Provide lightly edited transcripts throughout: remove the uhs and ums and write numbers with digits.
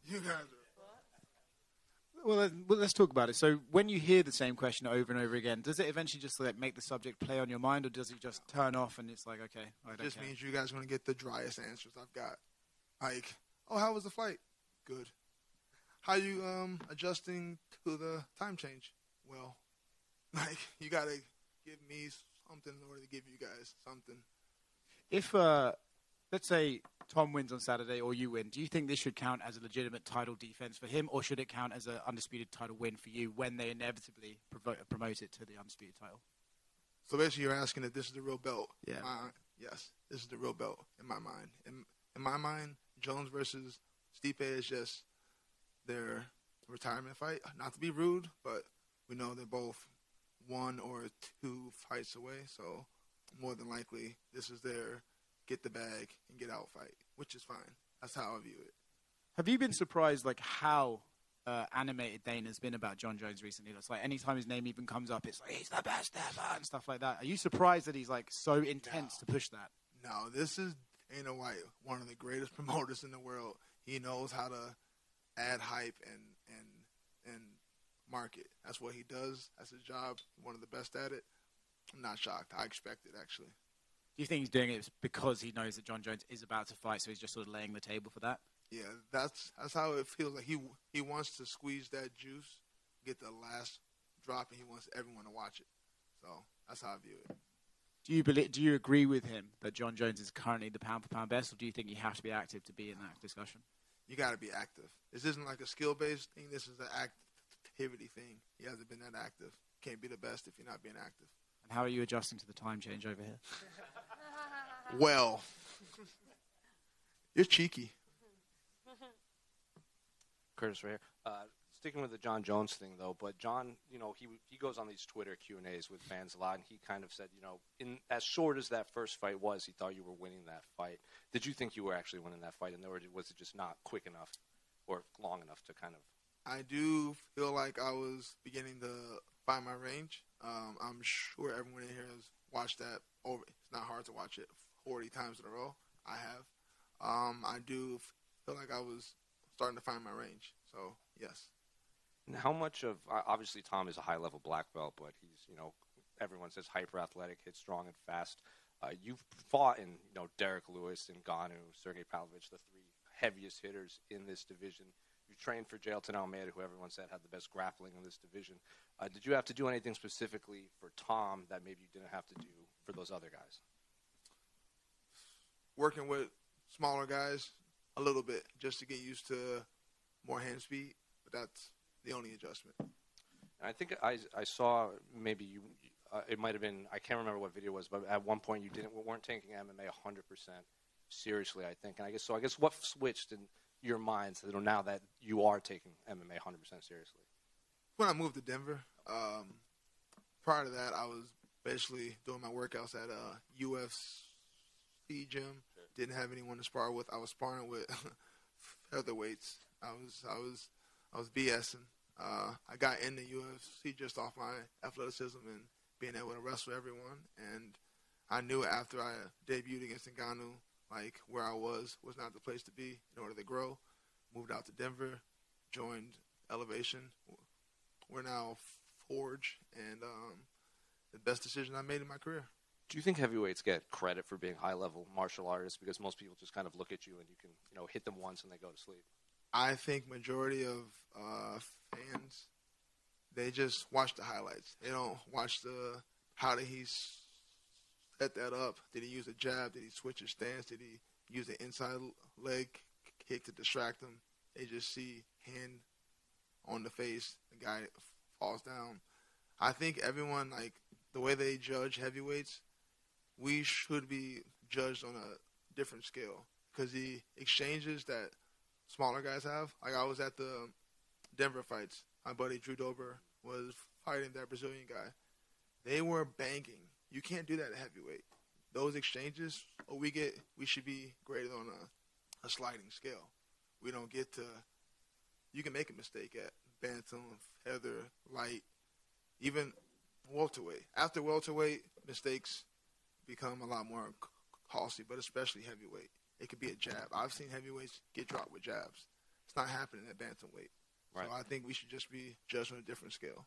You guys are. Well, let's talk about it. So when you hear the same question over and over again, does it eventually just like make the subject play on your mind, or does it just turn off and it's like, okay, I don't care? It just means you guys are going to get the driest answers I've got. Like, oh, how was the flight? Good. How you adjusting to the time change? Well, like, you got to give me something in order to give you guys something. If, let's say Tom wins on Saturday or you win, do you think this should count as a legitimate title defense for him, or should it count as an undisputed title win for you when they inevitably promote it to the undisputed title? So basically you're asking if this is the real belt. Yeah. Yes, this is the real belt in my mind. In my mind, Jones versus Stipe is just their retirement fight. Not to be rude, but we know they're both 1 or 2 fights away. So more than likely, this is their get the bag and get out fight, which is fine. That's how I view it. Have you been surprised, like, how animated Dana's been about John Jones recently? It's like anytime his name even comes up, it's like, he's the best ever and stuff like that. Are you surprised that he's, like, so intense to push that? No, this is Dana White, one of the greatest promoters in the world. He knows how to add hype and market. That's what he does. That's his job. One of the best at it. I'm not shocked. I expect it, actually. Do you think he's doing it because he knows that John Jones is about to fight, so he's just sort of laying the table for that? Yeah, that's how it feels. Like he wants to squeeze that juice, get the last drop, and he wants everyone to watch it. So that's how I view it. Do you agree with him that John Jones is currently the pound-for-pound best, or do you think you have to be active to be in that discussion? You got to be active. This isn't like a skill-based thing. This is an activity thing. He hasn't been that active. Can't be the best if you're not being active. And how are you adjusting to the time change over here? Well, you're cheeky. Curtis right here. Sticking with the John Jones thing, though, but John, he goes on these Twitter Q&As with fans a lot, and he kind of said, in as short as that first fight was, he thought you were winning that fight. Did you think you were actually winning that fight, or was it just not quick enough or long enough to kind of? I do feel like I was beginning to find my range. I'm sure everyone in here has watched that over. It's not hard to watch it 40 times in a row. I have. I do feel like I was starting to find my range. So, yes. And how much of obviously Tom is a high-level black belt, but he's everyone says hyper-athletic, hits strong and fast. You've fought in Derek Lewis and Ngannou, Sergey Pavlovich, the 3 heaviest hitters in this division. You trained for Jailton Almeida, who everyone said had the best grappling in this division. Did you have to do anything specifically for Tom that maybe you didn't have to do for those other guys? Working with smaller guys a little bit just to get used to more hand speed, but that's the only adjustment. I think I saw maybe you it might have been, I can't remember what video it was, but at one point you weren't taking MMA 100% seriously, I think. And I guess what switched in your minds now that you are taking MMA 100% seriously? When I moved to Denver, prior to that, I was basically doing my workouts at a UFC gym. Didn't have anyone to spar with. I was sparring with featherweights. I was BSing. I got into UFC just off my athleticism and being able to wrestle everyone. And I knew after I debuted against Ngannou, like where I was not the place to be in order to grow. Moved out to Denver, joined Elevation. We're now Forge, and the best decision I made in my career. Do you think heavyweights get credit for being high-level martial artists because most people just kind of look at you and you can hit them once and they go to sleep? I think majority of fans, they just watch the highlights. They don't watch how did he set that up? Did he use a jab? Did he switch his stance? Did he use the inside leg kick to distract him? They just see hand on the face. The guy falls down. I think everyone, like, the way they judge heavyweights, we should be judged on a different scale because the exchanges that smaller guys have, like I was at the Denver fights. My buddy Drew Dober was fighting that Brazilian guy. They were banging. You can't do that at heavyweight. Those exchanges, we should be graded on a sliding scale. We don't get to – you can make a mistake at bantam, feather, light, even welterweight. After welterweight, mistakes become a lot more costly, but especially heavyweight. It could be a jab. I've seen heavyweights get dropped with jabs. It's it's not happening at bantamweight. Right. So I think we should just be judged on a different scale.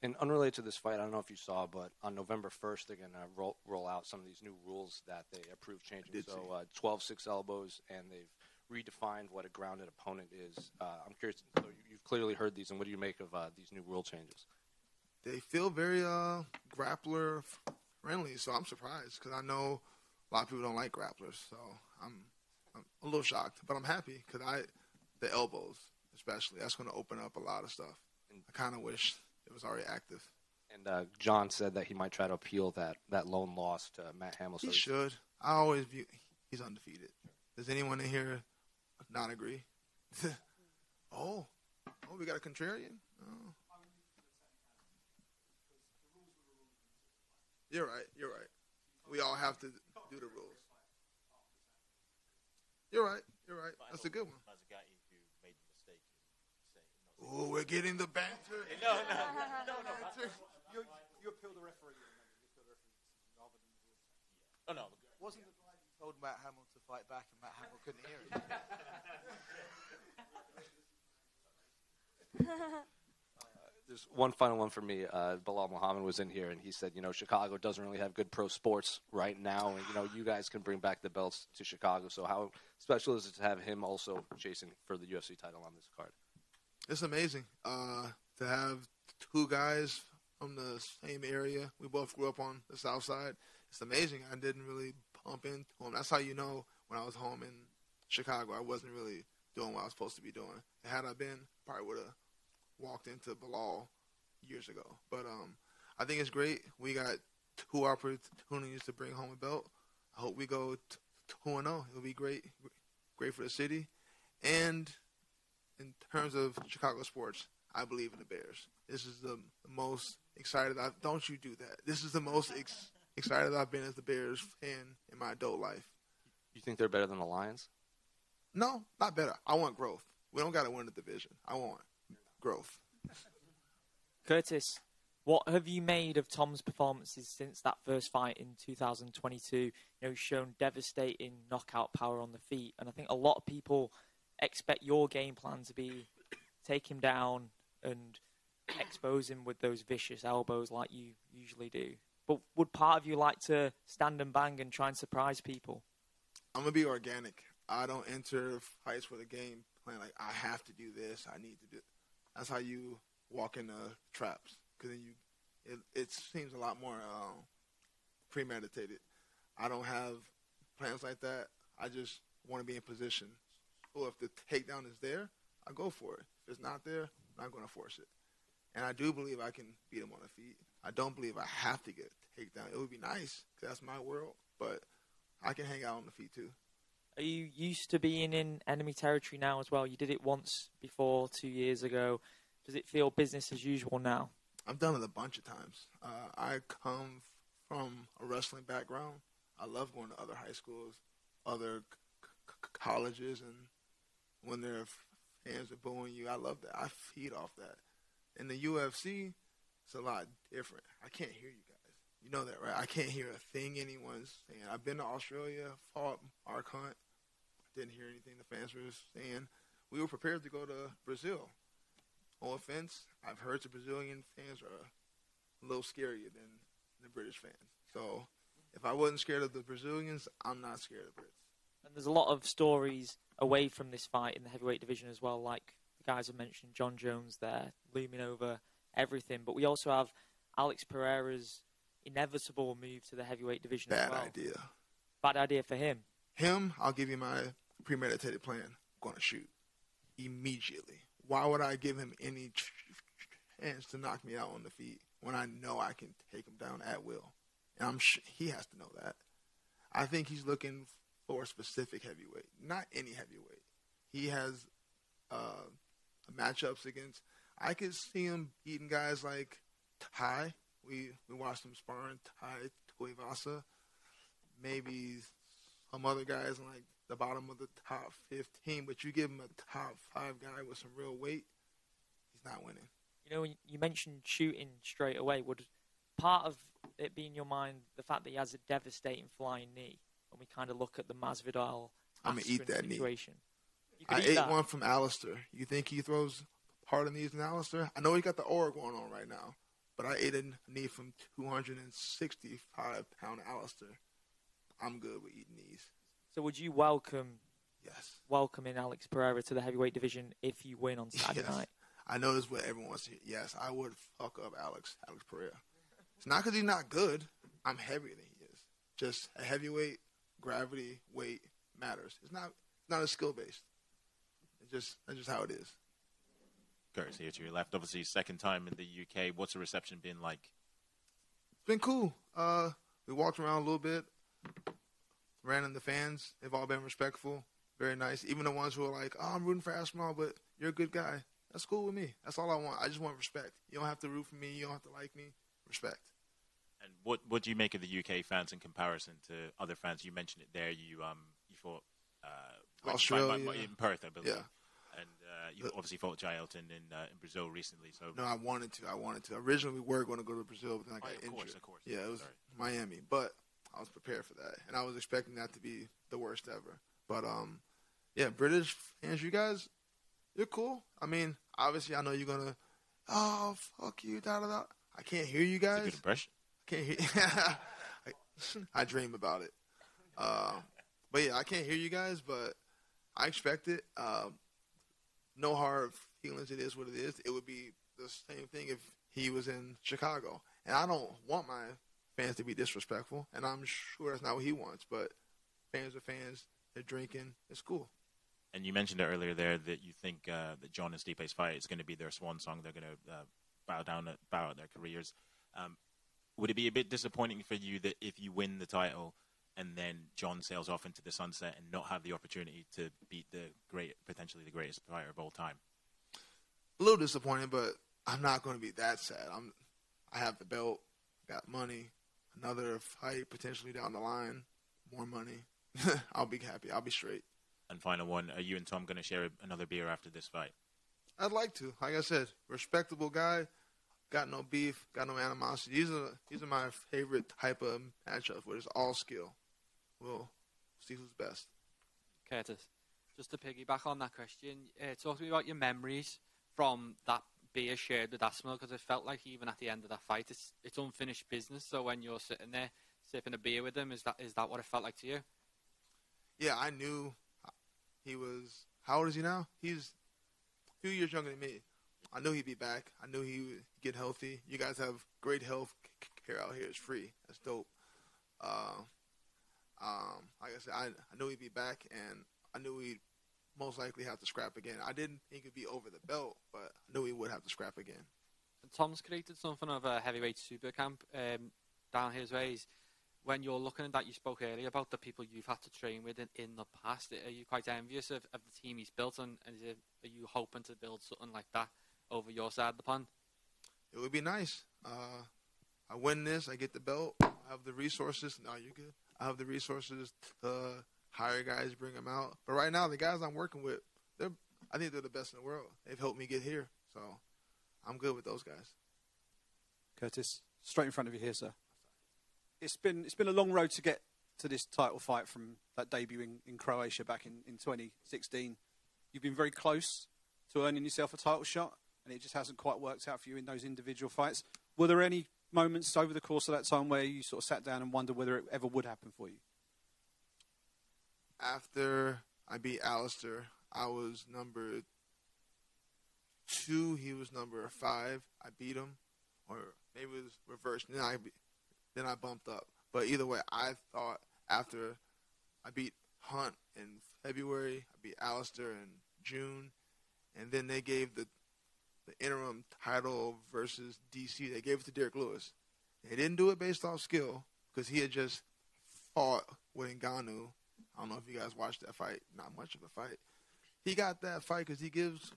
And unrelated to this fight, I don't know if you saw, but on November 1st, they're going to roll out some of these new rules that they approved changing. So 12 6 elbows, and they've redefined what a grounded opponent is. I'm curious, so you've clearly heard these, and what do you make of these new rule changes? They feel very grappler friendly, so I'm surprised because I know a lot of people don't like grapplers. So I'm a little shocked, but I'm happy because the elbows especially, that's going to open up a lot of stuff. I kind of wish it was already active. And John said that he might try to appeal that lone loss to Matt Hamill. He should. I always view he's undefeated. Does anyone in here not agree? Oh, we got a contrarian? Oh. You're right. We all have to do the rules. You're right. That's a good one. Oh, we're getting the banter. No. You appeal the referee. Oh, no. Wasn't the guy who told Matt Hamill to fight back and Matt Hamill couldn't hear it? There's one final one for me. Bilal Muhammad was in here, and he said, Chicago doesn't really have good pro sports right now, and, you guys can bring back the belts to Chicago. So how special is it to have him also chasing for the UFC title on this card? It's amazing to have two guys from the same area. We both grew up on the South Side. It's amazing. I didn't really bump into him. That's how you know when I was home in Chicago, I wasn't really doing what I was supposed to be doing. Had I been, probably would have walked into Bilal years ago. But I think it's great. We got two opportunities to bring home a belt. I hope we go 2-0. It'll be great for the city. And in terms of Chicago sports, I believe in the Bears. This is the most excited don't you do that. This is the most excited I've been as the Bears fan in my adult life. You think they're better than the Lions? No, not better. I want growth. We don't got to win the division. I want growth. Curtis, what have you made of Tom's performances since that first fight in 2022? He's shown devastating knockout power on the feet, and I think a lot of people expect your game plan to be take him down and expose him with those vicious elbows like you usually do. But would part of you like to stand and bang and try and surprise people? I'm going to be organic. I don't enter fights with a game plan like, I have to do this, I need to do it. That's how you walk into traps. Because then it seems a lot more premeditated. I don't have plans like that. I just want to be in position. So if the takedown is there, I go for it. If it's not there, I'm not going to force it. And I do believe I can beat him on the feet. I don't believe I have to get a takedown. It would be nice because that's my world. But I can hang out on the feet too. Are you used to being in enemy territory now as well? You did it once before 2 years ago. Does it feel business as usual now? I've done it a bunch of times. I come from a wrestling background. I love going to other high schools, other colleges, and when their fans are booing you, I love that. I feed off that. In the UFC, it's a lot different. I can't hear you guys. You know that, right? I can't hear a thing anyone's saying. I've been to Australia, fought Mark Hunt. Didn't hear anything the fans were saying. We were prepared to go to Brazil. No offense, I've heard the Brazilian fans are a little scarier than the British fans. So if I wasn't scared of the Brazilians, I'm not scared of Brits. And there's a lot of stories away from this fight in the heavyweight division as well, like the guys have mentioned, John Jones there, looming over everything. But we also have Alex Pereira's inevitable move to the heavyweight division as well. Bad idea. Bad idea for him. Him, I'll give you my premeditated plan. I'm going to shoot immediately. Why would I give him any chance to knock me out on the feet when I know I can take him down at will? And he has to know that. I think he's looking for a specific heavyweight, not any heavyweight. He has matchups against. I could see him beating guys like Tai. We watched him sparring Tai Tuivasa. Maybe some other guys in like the bottom of the top 15, but you give him a top 5 guy with some real weight, he's not winning. When you mentioned shooting straight away, would part of it be in your mind the fact that he has a devastating flying knee when we kind of look at the Masvidal I'm going to eat that situation? knee. You could I eat ate that. one from Alistair. You think he throws harder knees than Alistair? I know he got the aura going on right now, but I ate a knee from 265-pound Alistair. I'm good with eating knees. So would you welcome Yes. in Alex Pereira to the heavyweight division if you win on Saturday Yes. night? I know this is what everyone wants to hear. Yes, I would fuck up Alex Pereira. It's not because he's not good. I'm heavier than he is. Just a heavyweight, gravity, weight matters. It's not a skill based. That's just how it is. Curtis here to your left. Obviously, second time in the UK. What's the reception been like? It's been cool. We walked around a little bit, ran in the fans. They've all been respectful, very nice. Even the ones who are like, "Oh, I'm rooting for Aspinall, but you're a good guy." That's cool with me. That's all I want. I just want respect. You don't have to root for me. You don't have to like me. Respect. And what do you make of the UK fans in comparison to other fans? You mentioned it there. You fought Australia. in Perth, I believe. Yeah. And you obviously fought Jai Elton in Brazil recently. So No, I wanted to. Originally, we were going to go to Brazil, but then I got injured. Of course. Yeah, it was Sorry. Miami, but I was prepared for that, and I was expecting that to be the worst ever. But yeah, British fans, you guys, you're cool. I mean, obviously, I know you're gonna, oh fuck you, da da da. I can't hear you That's a guys. good impression. I can't hear. I dream about it. But yeah, I can't hear you guys, but I expect it. No hard feelings. It is what it is. It would be the same thing if he was in Chicago. And I don't want my fans to be disrespectful, and I'm sure that's not what he wants. But fans are fans. They're drinking. It's cool. And you mentioned it earlier there that you think that John and Stipe's fight is going to be their swan song. They're going to bow out their careers. Would it be a bit disappointing for you that if you win the title and then John sails off into the sunset and not have the opportunity to beat potentially the greatest fighter of all time? A little disappointed, but I'm not going to be that sad. I have the belt, got money, another fight potentially down the line, more money. I'll be happy. I'll be straight. And final one, are you and Tom going to share another beer after this fight? I'd like to. Like I said, respectable guy, got no beef, got no animosity. These are my favorite type of matchups where it's all skill. We'll see who's best. Curtis, just to piggyback on that question, talk to me about your memories from that beer shared with Aspinall, because it felt like even at the end of that fight, it's unfinished business. So when you're sitting there sipping a beer with him, is that what it felt like to you? Yeah, I knew he was. How old is he now? He's a few years younger than me. I knew he'd be back. I knew he would get healthy. You guys have great health care out here. It's free. That's dope. Like I said, I knew he'd be back, and I knew he'd most likely have to scrap again. I didn't think it'd be over the belt, but I knew he would have to scrap again. And Tom's created something of a heavyweight super camp down his ways. When you're looking at that, you spoke earlier about the people you've had to train with in the past. Are you quite envious of the team he's built, and are you hoping to build something like that over your side of the pond? It would be nice. I win this, I get the belt, I have the resources. No, you're good. I have the resources to hire guys, bring them out. But right now, the guys I'm working with, I think they're the best in the world. They've helped me get here, so I'm good with those guys. Curtis, straight in front of you here, sir. It's been a long road to get to this title fight from that debut in Croatia back in 2016. You've been very close to earning yourself a title shot, and it just hasn't quite worked out for you in those individual fights. Were there any moments over the course of that time where you sort of sat down and wondered whether it ever would happen for you? After I beat Alistair, I was number 2. He was number 5. I beat him, or maybe it was reversed. Then I bumped up. But either way, I thought after I beat Hunt in February, I beat Alistair in June, and then they gave the interim title versus DC. They gave it to Derek Lewis. They didn't do it based off skill because he had just fought with Ngannou. I don't know if you guys watched that fight. Not much of a fight. He got that fight because he gives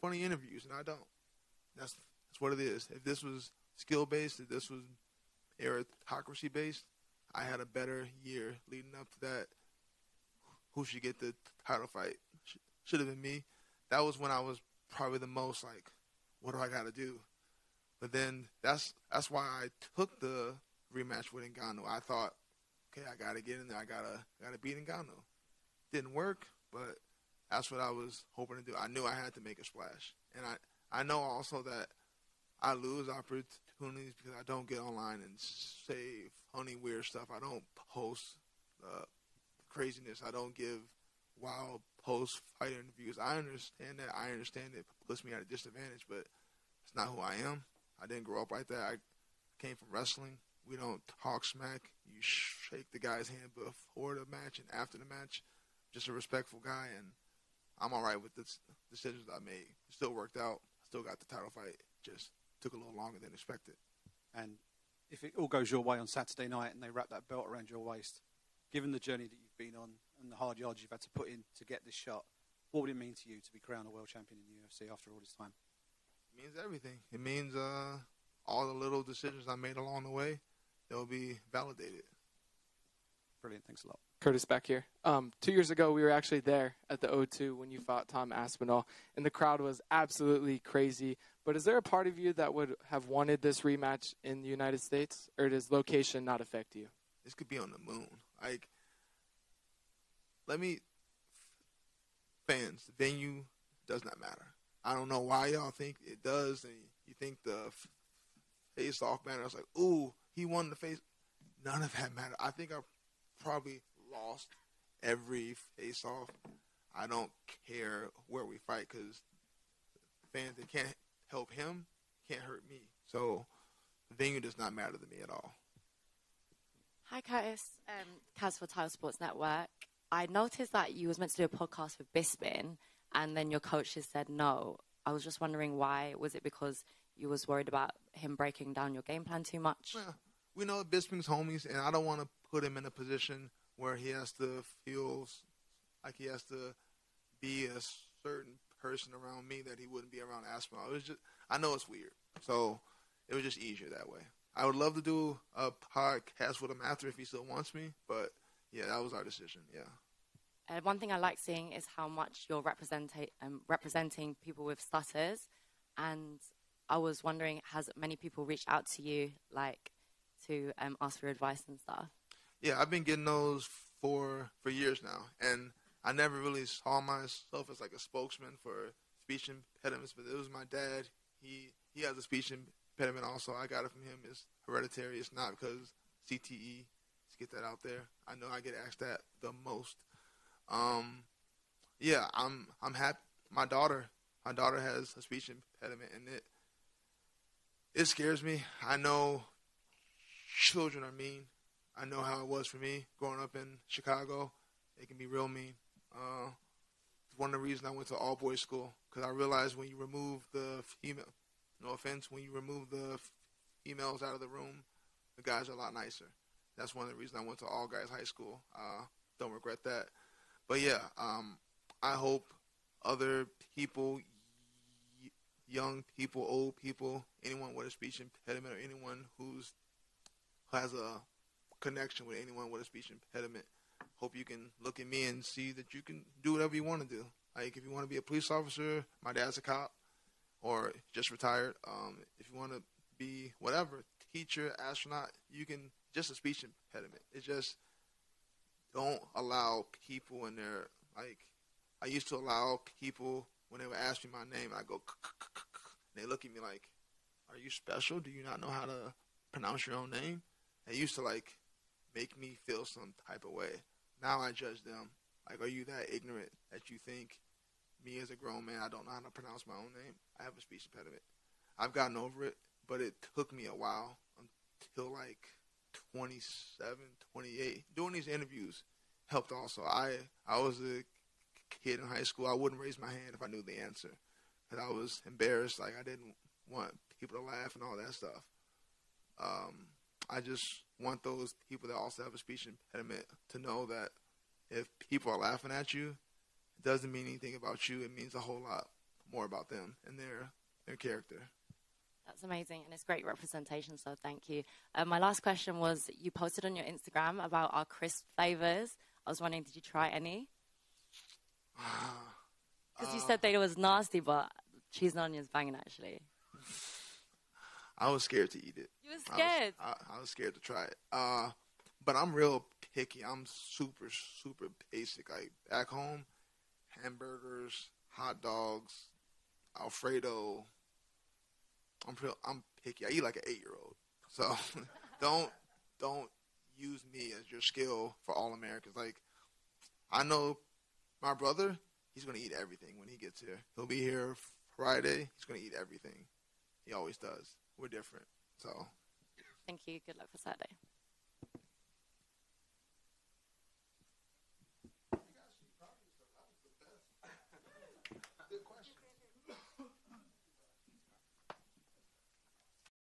funny interviews, and I don't. That's what it is. If this was skill-based, if this was meritocracy-based, I had a better year leading up to that. Who should get the title fight? Should have been me. That was when I was probably the most like, what do I got to do? But then that's why I took the rematch with Ngannou. I thought, okay, I got to get in there. I gotta beat Ngannou. Didn't work, but That's what I was hoping to do. I knew I had to make a splash. And I know also that I lose opportunities because I don't get online and say funny, weird stuff. I don't post craziness. I don't give wild post-fight interviews. I understand that. I understand it puts me at a disadvantage, but it's not who I am. I didn't grow up like that. I came from wrestling. We don't talk smack. You shake the guy's hand before the match and after the match. Just a respectful guy, and I'm all right with the decisions I made. It still worked out. Still got the title fight. Just took a little longer than expected. And if it all goes your way on Saturday night and they wrap that belt around your waist, given the journey that you've been on and the hard yards you've had to put in to get this shot, what would it mean to you to be crowned a world champion in the UFC after all this time? It means everything. It means all the little decisions I made along the way, they'll be validated. Brilliant. Thanks a lot. Curtis back here. 2 years ago, we were actually there at the O2 when you fought Tom Aspinall, and the crowd was absolutely crazy. But is there a part of you that would have wanted this rematch in the United States, or does location not affect you? This could be on the moon. Like, fans, the venue does not matter. I don't know why y'all think it does, and you think the face-off banner is like, ooh, he won the face. None of that matter. I think I probably lost every face-off. I don't care where we fight because fans that can't help him can't hurt me. So the venue does not matter to me at all. Hi, Curtis. Kaz for Title Sports Network. I noticed that you was meant to do a podcast with Bisping, and then your coaches said no. I was just wondering why. Was it because you was worried about him breaking down your game plan too much? Well, we know Bisping's homies, and I don't want to put him in a position where he has to feel like he has to be a certain person around me that he wouldn't be around Aspinall. It was just, I know it's weird, so it was just easier that way. I would love to do a podcast with him after if he still wants me, but yeah, that was our decision. Yeah. One thing I like seeing is how much you're representing people with stutters, and I was wondering, has many people reached out to you, like, to ask for advice and stuff? Yeah, I've been getting those for years now, and I never really saw myself as like a spokesman for speech impediments, but it was my dad. He has a speech impediment also. I got it from him. It's hereditary. It's not because CTE. Let's get that out there. I know I get asked that the most. Yeah, I'm happy. My daughter has a speech impediment, and it scares me. I know children are mean. I know how it was for me growing up in Chicago. They can be real mean. One of the reasons I went to all-boys school, because I realized when you remove the female, no offense, when you remove the females out of the room, the guys are a lot nicer. That's one of the reasons I went to all-guys high school. Don't regret that. But yeah, I hope other people, young people, old people, anyone with a speech impediment, or anyone who has a connection with anyone with a speech impediment, hope you can look at me and see that you can do whatever you want to do. Like, if you want to be a police officer, my dad's a cop, or just retired. If you want to be whatever, teacher, astronaut, you can, just a speech impediment. It's just, don't allow people in their, like, I used to allow people, when they would ask me my name, I go, and they look at me like, are you special? Do you not know how to pronounce your own name? They used to, like, make me feel some type of way. Now I judge them. Like, are you that ignorant that you think me as a grown man, I don't know how to pronounce my own name? I have a speech impediment. I've gotten over it, but it took me a while until like 27, 28. Doing these interviews helped also. I was a kid in high school. I wouldn't raise my hand if I knew the answer, because I was embarrassed. Like, I didn't want people to laugh and all that stuff. I just want those people that also have a speech impediment to know that if people are laughing at you, it doesn't mean anything about you. It means a whole lot more about them and their character. That's amazing, and it's great representation, so thank you. My last question was, you posted on your Instagram about our crisp flavors. I was wondering, did you try any? Because you said that it was nasty, but cheese and onions banging, actually. I was scared to eat it. You were scared? I was scared to try it. But I'm real picky. I'm super, super basic. Like, back home, hamburgers, hot dogs, Alfredo. I'm picky. I eat like an 8-year-old. So don't use me as your skill for all Americans. Like, I know my brother, he's gonna eat everything when he gets here. He'll be here Friday. He's gonna eat everything. He always does. We're different. So Thank you. Good luck for Saturday.